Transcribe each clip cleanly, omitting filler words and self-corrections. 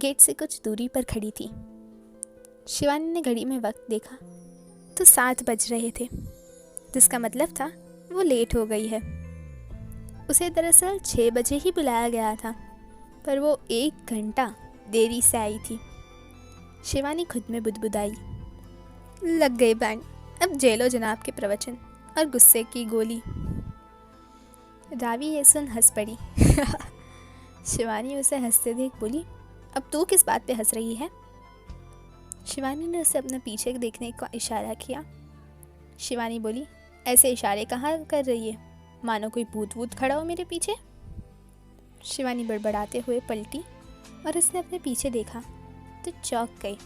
Gate से कुछ दूरी पर खड़ी थी। शिवानी ने घड़ी में वक्त देखा तो 7 बज रहे थे, जिसका मतलब था वो लेट हो गई है। उसे दरअसल 6 बजे ही बुलाया गया था, पर वो 1 घंटा देरी से आई थी। शिवानी खुद में बुदबुदाई, लग गई बैंड, अब जेलो जनाब के प्रवचन और गुस्से की गोली। रावी ये सुन हंस पड़ी। शिवानी उसे हंसते देख बोली, अब तू किस बात पे हंस रही है? शिवानी ने उसे अपने पीछे देखने का इशारा किया। शिवानी बोली, ऐसे इशारे कहाँ कर रही है, मानो कोई भूत वूत खड़ा हो मेरे पीछे। शिवानी बड़बड़ाते हुए पलटी और उसने अपने पीछे देखा तो चौंक गई।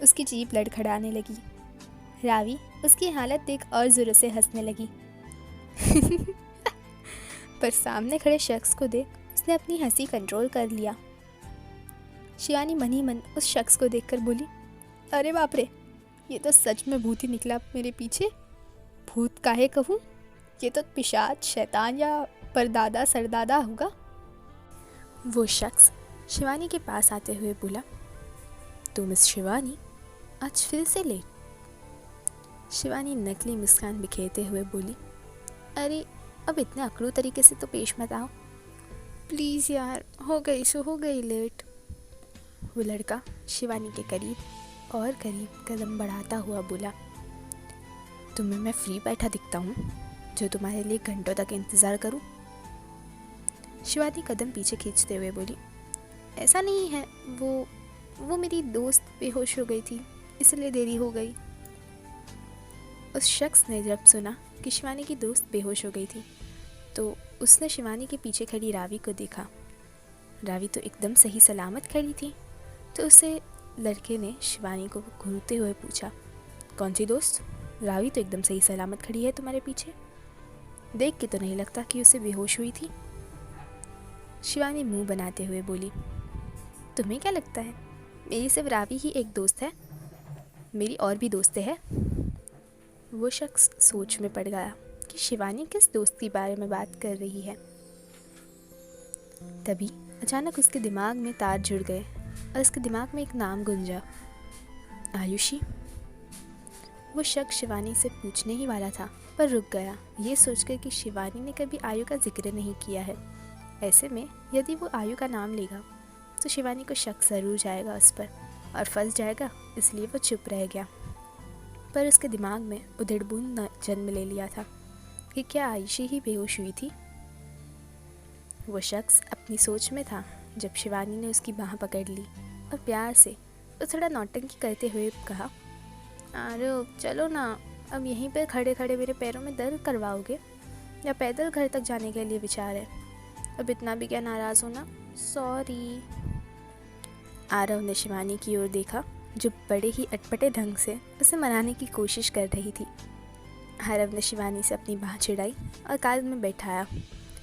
उसकी जीभ लड़खड़ाने लगी। रावी उसकी हालत देख और जोरों से हंसने लगी। पर सामने खड़े शख्स को देख उसने अपनी हंसी कंट्रोल कर लिया। शिवानी मन ही मन उस शख्स को देखकर बोली, अरे बाप रे, ये तो सच में भूत ही निकला मेरे पीछे। भूत काहे कहूँ, ये तो पिशाच, शैतान या परदादा सरदादा होगा। वो शख्स शिवानी के पास आते हुए बोला, तो मिस शिवानी, आज फिर से लेट। शिवानी नकली मुस्कान बिखेरते हुए बोली, अरे अब इतने अकड़ू तरीके से तो पेश मत आओ प्लीज़ यार, हो गई लेट। वो लड़का शिवानी के करीब और करीब कदम बढ़ाता हुआ बोला, तुम्हें मैं फ्री बैठा दिखता हूँ जो तुम्हारे लिए घंटों तक इंतज़ार करूँ? शिवानी कदम पीछे खींचते हुए बोली, ऐसा नहीं है, वो मेरी दोस्त बेहोश हो गई थी, इसलिए देरी हो गई। उस शख्स ने जब सुना कि शिवानी की दोस्त बेहोश हो गई थी तो उसने शिवानी के पीछे खड़ी रावी को देखा। रावी तो एकदम सही सलामत खड़ी थी, तो उसे लड़के ने शिवानी को घूरते हुए पूछा, कौन सी दोस्त? रावी तो एकदम सही सलामत खड़ी है तुम्हारे पीछे, देख के तो नहीं लगता कि उसे बेहोश हुई थी। शिवानी मुंह बनाते हुए बोली, तुम्हें क्या लगता है मेरी सिर्फ रावी ही एक दोस्त है? मेरी और भी दोस्तें हैं। वो शख्स सोच में पड़ गया कि शिवानी किस दोस्त के बारे में बात कर रही है। तभी अचानक उसके दिमाग में तार जुड़ गए और उसके दिमाग में एक नाम गूंजा, आयुषी। वो शख्स शिवानी से पूछने ही वाला था पर रुक गया, ये सोचकर कि शिवानी ने कभी आयु का जिक्र नहीं किया है। ऐसे में यदि वो आयु का नाम लेगा तो शिवानी को शक ज़रूर जाएगा उस पर और फंस जाएगा, इसलिए वो चुप रह गया। पर उसके दिमाग में उधड़बुन जन्म ले लिया था कि क्या आयुषी ही बेहोश हुई थी। वो शख्स अपनी सोच में था जब शिवानी ने उसकी बाह पकड़ ली और प्यार से तो थोड़ा नौटंकी करते हुए कहा, अरे चलो ना, अब यहीं पर खड़े खड़े मेरे पैरों में दर्द करवाओगे या पैदल घर तक जाने के लिए विचार है? अब इतना भी क्या नाराज़ होना, सॉरी। आरव ने शिवानी की ओर देखा जो बड़े ही अटपटे ढंग से उसे मनाने की कोशिश कर रही थी। आरव ने शिवानी से अपनी बाह छिड़ाई और कार में बैठाया।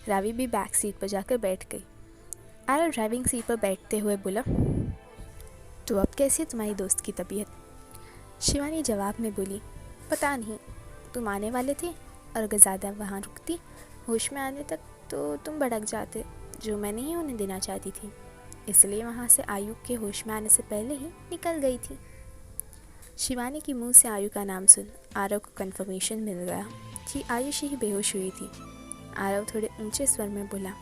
रावी भी बैक सीट पर जाकर बैठ गई। आरव ड्राइविंग सीट पर बैठते हुए बोला, तो अब कैसी है तुम्हारी दोस्त की तबीयत? शिवानी जवाब में बोली, पता नहीं, तुम आने वाले थे और अगर ज़्यादा वहाँ रुकती होश में आने तक तो तुम भड़क जाते, जो मैं नहीं होने देना चाहती थी, इसलिए वहाँ से आयु के होश में आने से पहले ही निकल गई थी। शिवानी के मुंह से आयु का नाम सुन आरव को कंफर्मेशन मिल गया कि आयुष ही बेहोश हुई थी। आरव थोड़े ऊंचे स्वर में बोला,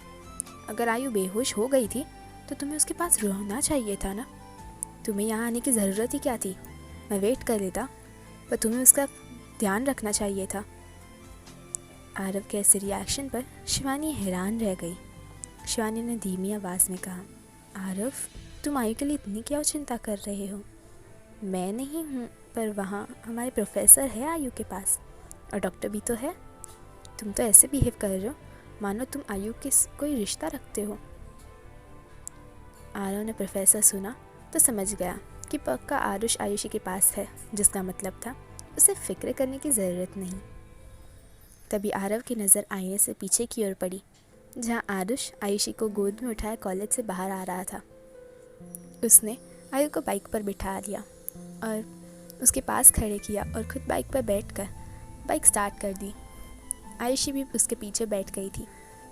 अगर आयु बेहोश हो गई थी तो तुम्हें उसके पास रहना चाहिए था ना, तुम्हें यहाँ आने की ज़रूरत ही क्या थी? मैं वेट कर लेता, पर तुम्हें उसका ध्यान रखना चाहिए था। आरव के ऐसे रिएक्शन पर शिवानी हैरान रह गई। शिवानी ने धीमी आवाज़ में कहा, आरव, तुम आयु के लिए इतनी क्या चिंता कर रहे हो? मैं नहीं हूँ, पर वहाँ हमारे प्रोफेसर है आयु के पास और डॉक्टर भी तो है। तुम तो ऐसे बिहेव कर रहे हो मानो तुम आयु के कोई रिश्ता रखते हो। आरव ने प्रोफेसर सुना तो समझ गया कि पक्का आरुष आयुषी के पास है, जिसका मतलब था उसे फिक्र करने की ज़रूरत नहीं। तभी आरव की नज़र आईने से पीछे की ओर पड़ी, जहाँ आरुष आयुषी को गोद में उठाए कॉलेज से बाहर आ रहा था। उसने आयु को बाइक पर बिठा लिया और उसके पास खड़े किया और खुद बाइक पर बैठकर बाइक स्टार्ट कर दी। आयुषी भी उसके पीछे बैठ गई थी।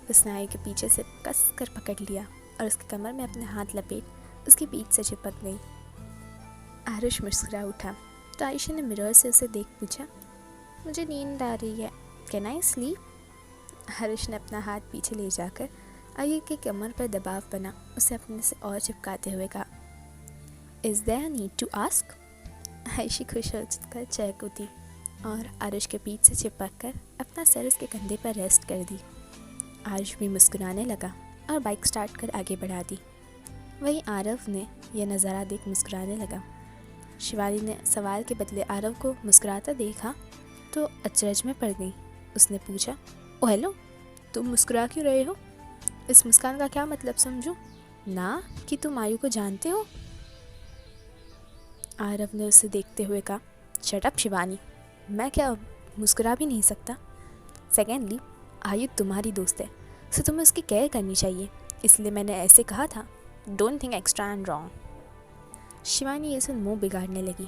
उसने आयु के पीछे से कस कर पकड़ लिया और उसके कमर में अपने हाथ लपेट उसकी पीठ से चिपक गई। आरुष मुस्कुरा उठा तो आयुषी ने मिरर से उसे देख पूछा, मुझे नींद आ रही है, कैन आई स्लीप? आरुष ने अपना हाथ पीछे ले जाकर आयु के कमर पर दबाव बना उसे अपने से और चिपकाते हुए कहा, is there need to ask? Ayushi खुश होकर चहक उठी और आरुष के पीठ से चिपक कर अपना सर उसके कंधे पर रेस्ट कर दी। आरुष भी मुस्कुराने लगा और बाइक स्टार्ट कर आगे बढ़ा दी। वहीं आरव ने यह नज़ारा देख मुस्कुराने लगा। शिवानी ने सवाल के बदले आरव को मुस्कुराता देखा तो अचरज में पड़ गई। उसने पूछा, ओ हेलो, तुम मुस्कुरा क्यों रहे हो? इस मुस्कान का क्या मतलब समझूं? ना कि तुम आयु को जानते हो? आरव ने उसे देखते हुए कहा, शट अप शिवानी, मैं क्या मुस्कुरा भी नहीं सकता? सेकेंडली, आयु तुम्हारी दोस्त है, सो तुम्हें उसकी केयर करनी चाहिए, इसलिए मैंने ऐसे कहा था। Don't think extra and wrong. Shivani ये सुन मुँह बिगाड़ने लगी।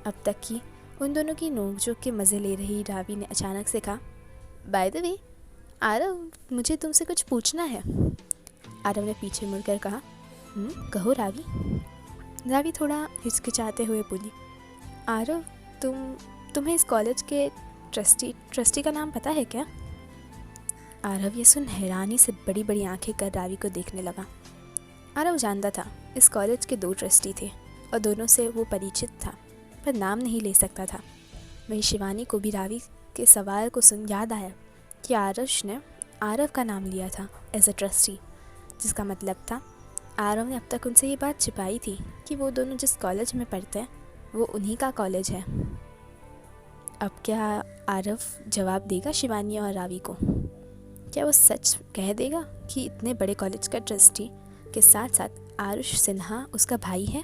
अब तक की उन दोनों की नोकझोंक के मज़े ले रही रावी ने अचानक से कहा, बाय द वे आरव, मुझे तुमसे कुछ पूछना है। आरव ने पीछे मुड़कर कहा, कहो रावी। रावी थोड़ा हिचकिचाते हुए बोली, आरव, तुम्हें इस कॉलेज के ट्रस्टी का नाम पता है क्या? आरव ये सुन हैरानी से बड़ी बड़ी आंखें कर रावी को देखने लगा। आरव जानता था इस कॉलेज के 2 ट्रस्टी थे और दोनों से वो परिचित था, पर नाम नहीं ले सकता था। वहीं शिवानी को भी रावी के सवाल को सुन याद आया कि आरुष ने आरव का नाम लिया था एज अ ट्रस्टी, जिसका मतलब था आरव ने अब तक उनसे ये बात छिपाई थी कि वो दोनों जिस कॉलेज में पढ़ते हैं वो उन्हीं का कॉलेज है। अब क्या आरव जवाब देगा शिवानी और रावी को? क्या वो सच कह देगा कि इतने बड़े कॉलेज का ट्रस्टी के साथ साथ आरुष सिन्हा उसका भाई है?